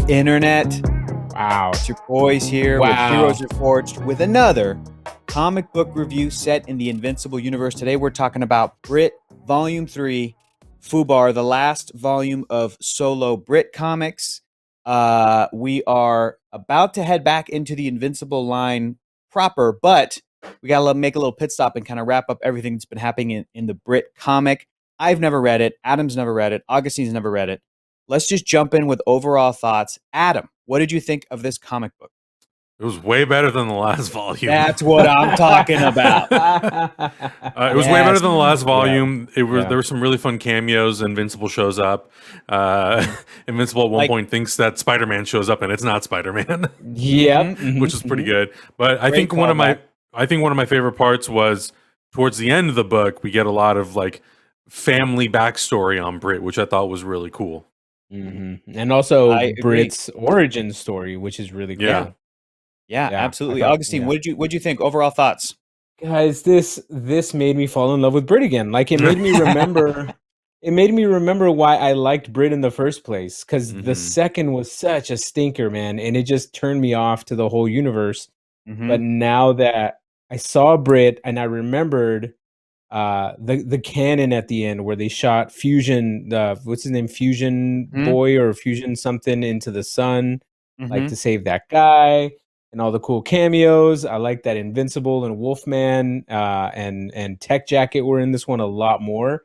Internet? Wow. It's your boys here with Heroes Reforged with another comic book review set in the Invincible universe. Today we're talking about Brit Volume 3, FUBAR, the last volume of solo Brit comics. We are about to head back into the Invincible line proper, but we got to make a little pit stop and kind of wrap up everything that's been happening in the Brit comic. I've never read it. Adam's never read it. Augustine's never read it. Let's just jump in with overall thoughts. Adam, what did you think of this comic book? It was way better than the last volume. That's what I'm talking about. It was way better than the last volume. There were some really fun cameos. Invincible shows up. Invincible at one point thinks that Spider-Man shows up, and it's not Spider-Man. Which is pretty good. But I think one of my favorite parts was towards the end of the book. We get a lot of like family backstory on Brit, which I thought was really cool. And also Brit's origin story, which is really cool. Yeah, absolutely. Augustine, what'd you think? Overall thoughts? Guys, this made me fall in love with Brit again. Like it made me remember why I liked Brit in the first place. Because the second was such a stinker, man, and it just turned me off to the whole universe. But now that I saw Brit and I remembered the canon at the end where they shot Fusion, what's his name, Fusion Boy or Fusion something into the sun, like to save that guy, and all the cool cameos. I like that Invincible and Wolfman and Tech Jacket were in this one a lot more.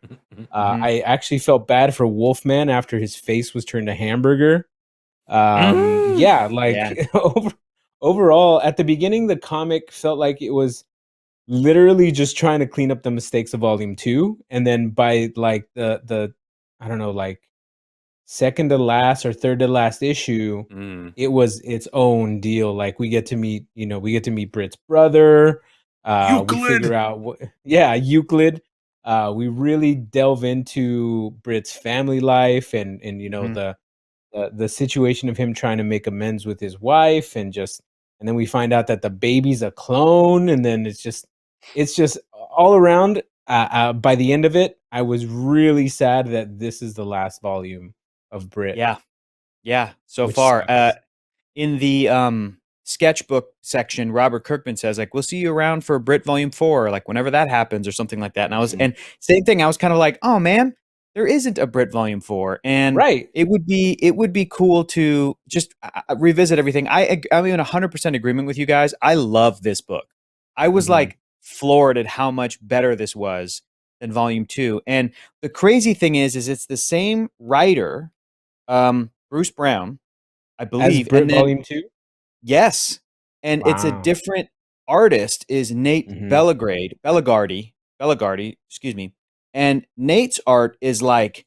I actually felt bad for Wolfman after his face was turned to hamburger. Overall, at the beginning, the comic felt like it was literally just trying to clean up the mistakes of volume 2, and then by like the I don't know, like second to last or third to last issue, it was its own deal. Like we get to meet Brit's brother. Euclid. We figure out Euclid. We really delve into Brit's family life and the situation of him trying to make amends with his wife, and then we find out that the baby's a clone, and then it's just all around. By the end of it, I was really sad that this is the last volume of Brit. Yeah. So far, in the sketchbook section, Robert Kirkman says like, "We'll see you around for Brit Volume 4, like whenever that happens or something like that." And and same thing. I was kind of like, "Oh man, there isn't a Brit Volume 4," and it would be cool to just revisit everything. I'm in 100% agreement with you guys. I love this book. I was like floored at how much better this was than Volume 2. And the crazy thing is it's the same writer, Bruce Brown, I believe. As Brit Volume 2? Yes. And it's a different artist, is Nate Bellegardi, excuse me. And Nate's art is like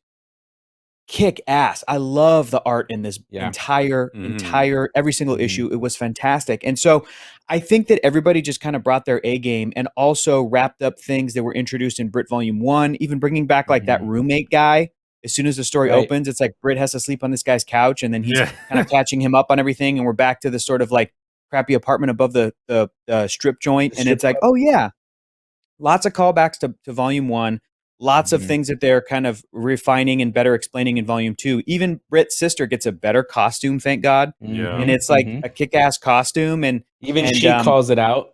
kick ass. I love the art in this entire every single issue. It was fantastic. And so I think that everybody just kind of brought their A game and also wrapped up things that were introduced in Brit Volume 1, even bringing back like that roommate guy. As soon as the story opens, it's like Brit has to sleep on this guy's couch, and then he's kind of catching him up on everything, and we're back to this sort of like crappy apartment above the strip joint. And it's like, oh yeah, lots of callbacks to Volume 1. Lots of things that they're kind of refining and better explaining in Volume 2. Even Brit's sister gets a better costume, thank God. And it's like a kick-ass costume, and she calls it out.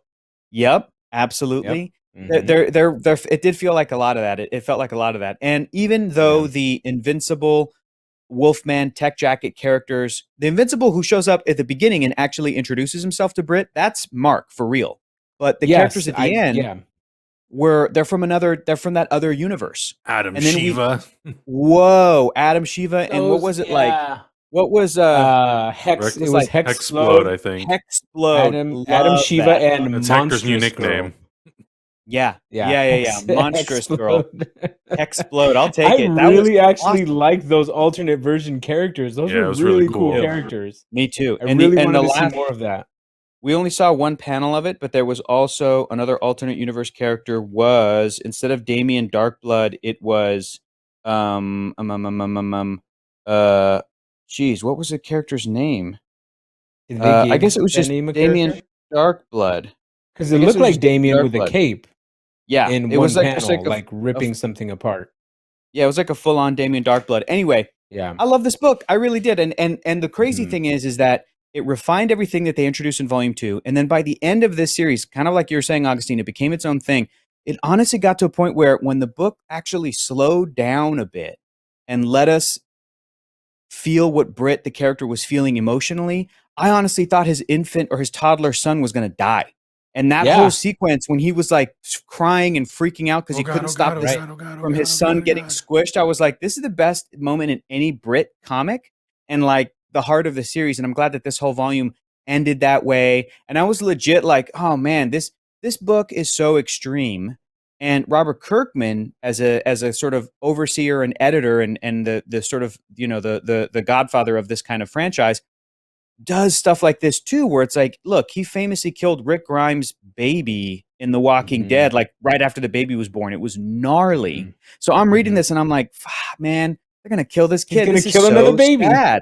Yep, absolutely. It did feel like a lot of that. It felt like a lot of that. And even though the Invincible, Wolfman, Tech Jacket characters, the Invincible who shows up at the beginning and actually introduces himself to Brit, that's Mark for real. But the characters at the end. They're from that other universe. Adam Shiva. Adam Shiva. And what was it like? What was Hex? It was Hexplode, I think. Hexplode. Adam Shiva and it's Hector's new nickname. Yeah. Monstrous girl. Hexplode. I'll take it. I really actually like those alternate version characters. Those were really cool characters. Me too. I really wanted to see more of that. We only saw one panel of it, but there was also another alternate universe character. Was instead of Damien Darkblood, it was what was the character's name? I guess it was just Damien Darkblood. Because it looked like Damien with a cape. Yeah, in it one was panel, like ripping something apart. Yeah, it was like a full-on Damien Darkblood. Anyway, Yeah. I love this book. I really did. And the crazy thing is that it refined everything that they introduced in volume 2. And then by the end of this series, kind of like you were saying, Augustine, it became its own thing. It honestly got to a point where when the book actually slowed down a bit and let us feel what Brit, the character, was feeling emotionally, I honestly thought his infant or his toddler son was going to die. And that whole sequence when he was like crying and freaking out because he couldn't stop from his son getting squished, I was like, this is the best moment in any Brit comic and like the heart of the series. And I'm glad that this whole volume ended that way. And I was legit like, oh man, this book is so extreme. And Robert Kirkman, as a sort of overseer and editor and the sort of, you know, the godfather of this kind of franchise, does stuff like this too, where it's like, look, he famously killed Rick Grimes' baby in The Walking Dead, like right after the baby was born. It was gnarly. So I'm reading this and I'm like, man, they're gonna kill this kid. He's This gonna kill another baby. Sad.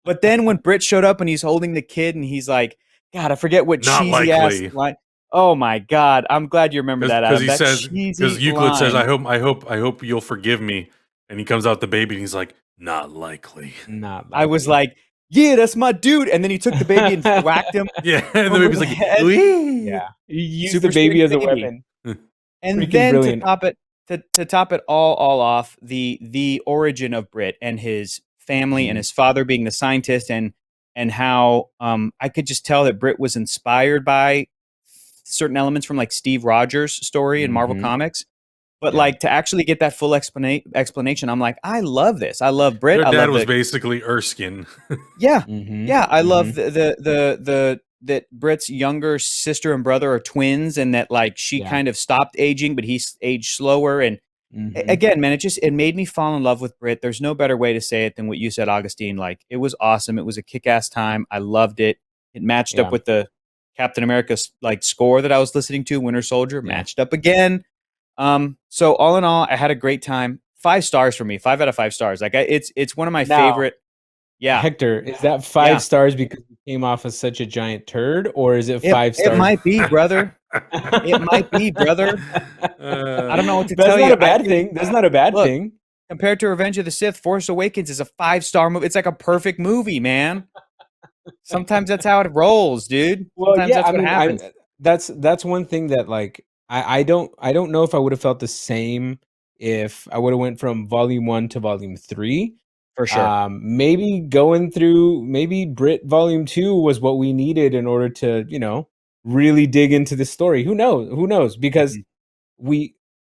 But then when Brit showed up and he's holding the kid and he's like, God, I forget what cheesy ass line. Oh my God, I'm glad you remember that. Because he says, because Euclid says, I hope you'll forgive me, and he comes out the baby and he's like, not likely. I was like, yeah, that's my dude. And then he took the baby and whacked him. Yeah, and the baby's like, wee. Yeah, he used the baby as a weapon. And then brilliant. to top it all off, the origin of Brit and his family and his father being the scientist, and how I could just tell that Brit was inspired by certain elements from like Steve Rogers' story in Marvel Comics. But like to actually get that full explanation, I'm like, I love this. I love Brit. Their dad was basically Erskine. Yeah, yeah. I love that Brit's younger sister and brother are twins, and that like she kind of stopped aging, but he aged slower. And again, man, it made me fall in love with Brit. There's no better way to say it than what you said, Augustine. Like, it was awesome. It was a kick-ass time. I loved it. It matched up with the Captain America like score that I was listening to, Winter Soldier. Matched up again. So all in all, I had a great time. 5 stars for me. 5 out of 5 stars. Like it's one of my favorite. Yeah, Hector, is that 5 stars because you came off as such a giant turd, or is it 5 stars? It might be, brother. It might be, brother. I don't know what to tell you. That's not a bad thing. That's not a bad thing. Compared to Revenge of the Sith, Force Awakens is a 5-star movie. It's like a perfect movie, man. Sometimes that's how it rolls, dude. Sometimes that's what happens. That's one thing that like I don't know if I would have felt the same if I would have went from volume 1 to volume 3. For sure. Maybe Brit volume 2 was what we needed in order to, you know, really dig into the story. Who knows? Because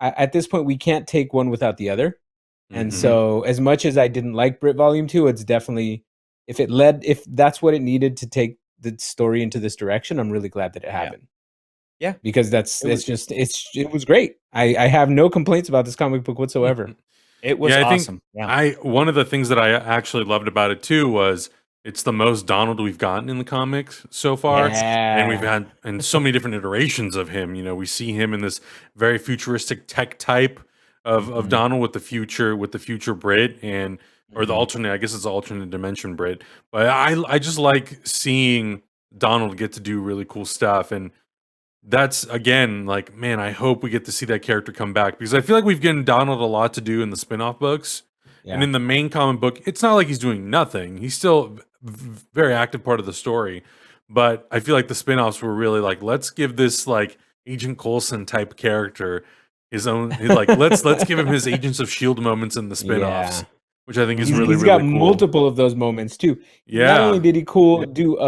at this point we can't take one without the other. And so as much as I didn't like Brit volume 2, it's definitely, if that's what it needed to take the story into this direction, I'm really glad that it happened. Yeah, because it was great. I have no complaints about this comic book whatsoever. It was awesome. One of the things that I actually loved about it too was it's the most Donald we've gotten in the comics so far, and we've had so many different iterations of him. You know, we see him in this very futuristic tech type of Donald with the future Brit and or the alternate. I guess it's alternate dimension Brit, but I just like seeing Donald get to do really cool stuff. And that's, again, like, man, I hope we get to see that character come back, because I feel like we've given Donald a lot to do in the spin-off books. And in the main comic book, it's not like he's doing nothing. He's still very active part of the story. But I feel like the spin-offs were really like, let's give this like Agent Coulson type character his own, like, let's give him his Agents of S.H.I.E.L.D. moments in the spin-offs. Which I think is really, really cool. He's got multiple of those moments too. Yeah. Not only did he do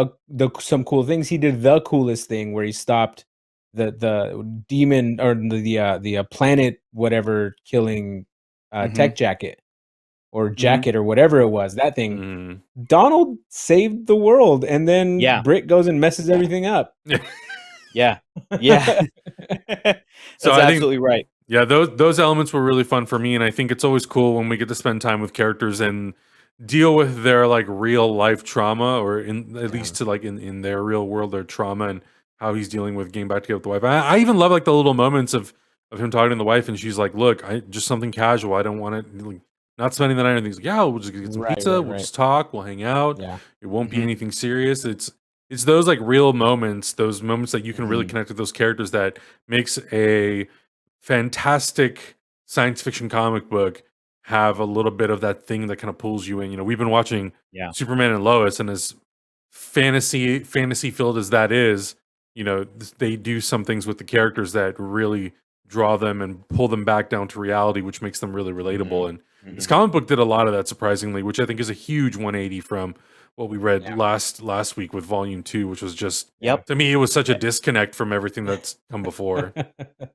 some cool things, he did the coolest thing where he stopped the demon or the planet whatever killing tech jacket or jacket or whatever it was. That thing. Donald saved the world, and then Brit goes and messes everything up. Yeah. That's so absolutely right. Yeah, those elements were really fun for me, and I think it's always cool when we get to spend time with characters and deal with their like real life trauma, or at least to like in their real world, their trauma, and how he's dealing with getting back together with the wife. I even love like the little moments of him talking to the wife, and she's like, "Look, just something casual. I don't want it. Like, not spending the night." And he's like, "Yeah, we'll just get some pizza. We'll just talk. We'll hang out. It won't be anything serious." It's those like real moments, those moments that you can really connect with those characters, that makes a fantastic science fiction comic book have a little bit of that thing that kind of pulls you in. You know, we've been watching Superman and Lois, and as fantasy filled as that is, you know, they do some things with the characters that really draw them and pull them back down to reality, which makes them really relatable. And this comic book did a lot of that, surprisingly, which I think is a huge 180 from what we read last week with Volume 2, which was just, to me, it was such a disconnect from everything that's come before.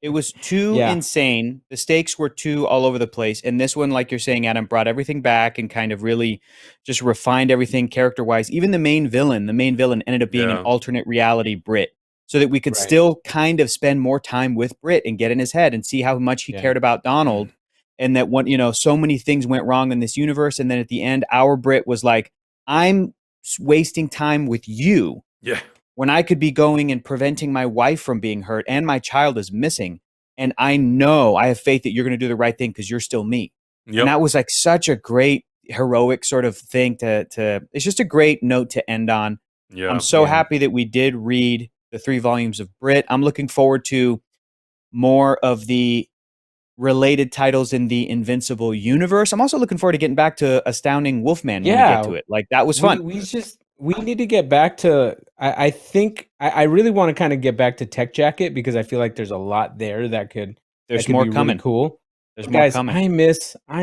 It was too insane. The stakes were too all over the place. And this one, like you're saying, Adam, brought everything back and kind of really just refined everything character-wise. Even the main villain ended up being an alternate reality Brit, so that we could still kind of spend more time with Brit and get in his head and see how much he cared about Donald. And that one, you know, so many things went wrong in this universe. And then at the end, our Brit was like, I'm wasting time with you. Yeah. When I could be going and preventing my wife from being hurt and my child is missing. And I know, I have faith that you're going to do the right thing because you're still me. Yep. And that was like such a great heroic sort of thing to it's just a great note to end on. Yeah. I'm so happy that we did read the 3 volumes of Brit. I'm looking forward to more of the related titles in the Invincible universe. I'm also looking forward to getting back to Astounding Wolfman when we get to it. Like, that was fun. We need to get back to, I think I really want to kind of get back to Tech Jacket, because I feel like there's a lot there that could, there's more coming. Really cool. There's more coming. I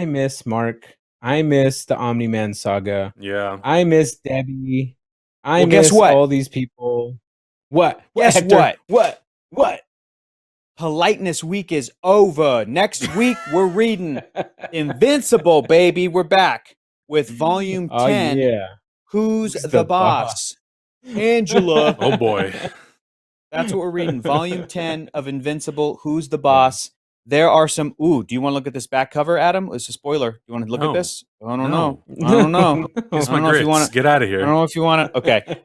miss Mark. I miss the Omni-Man saga. Yeah. I miss Debbie. I miss all these people. What? Guess Hector? What? Politeness week is over. Next week, we're reading Invincible, baby. We're back with volume 10. Oh, yeah. Who's the boss? Angela. Oh, boy. That's what we're reading. Volume 10 of Invincible. Who's the boss? There are some... Ooh, do you want to look at this back cover, Adam? It's a spoiler. Do you want to look at this? I don't know. I don't know. It's my grits. If you want to... Get out of here. I don't know if you want to... Okay.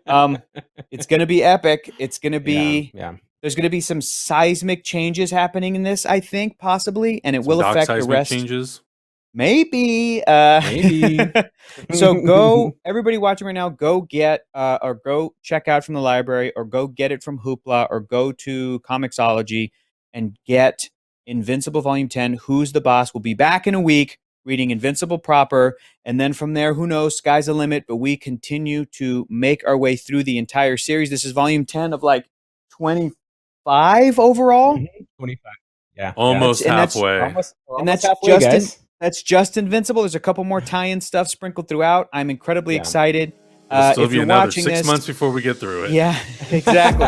It's going to be epic. It's going to be... There's going to be some seismic changes happening in this, I think, possibly, and it will affect the rest. Changes? Maybe. So go, everybody watching right now, go get or go check out from the library, or go get it from Hoopla, or go to Comixology and get Invincible Volume 10. Who's the Boss? We'll be back in a week reading Invincible proper, and then from there, who knows, sky's the limit, but we continue to make our way through the entire series. This is Volume 10 of like 25 overall. 25. Yeah. Almost halfway. And that's halfway, that's just Invincible. There's a couple more tie-in stuff sprinkled throughout. I'm incredibly excited. It'll still be another 6 months before we get through it. Yeah, exactly.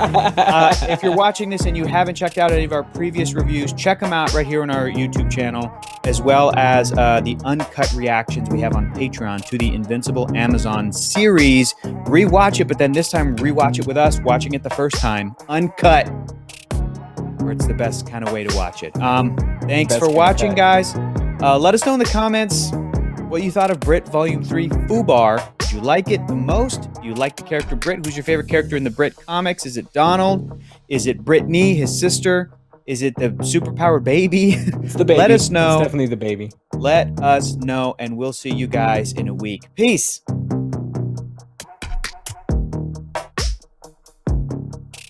If you're watching this and you haven't checked out any of our previous reviews, check them out right here on our YouTube channel, as well as the uncut reactions we have on Patreon to the Invincible Amazon series. Rewatch it, but then this time rewatch it with us, watching it the first time, uncut, where it's the best kind of way to watch it. Thanks for watching, guys. Let us know in the comments what you thought of Brit Volume 3 FUBAR. Did you like it the most? Do you like the character Brit? Who's your favorite character in the Brit comics? Is it Donald? Is it Brittany, his sister? Is it the superpowered baby? It's the baby. Let us know. It's definitely the baby. Let us know, and we'll see you guys in a week. Peace.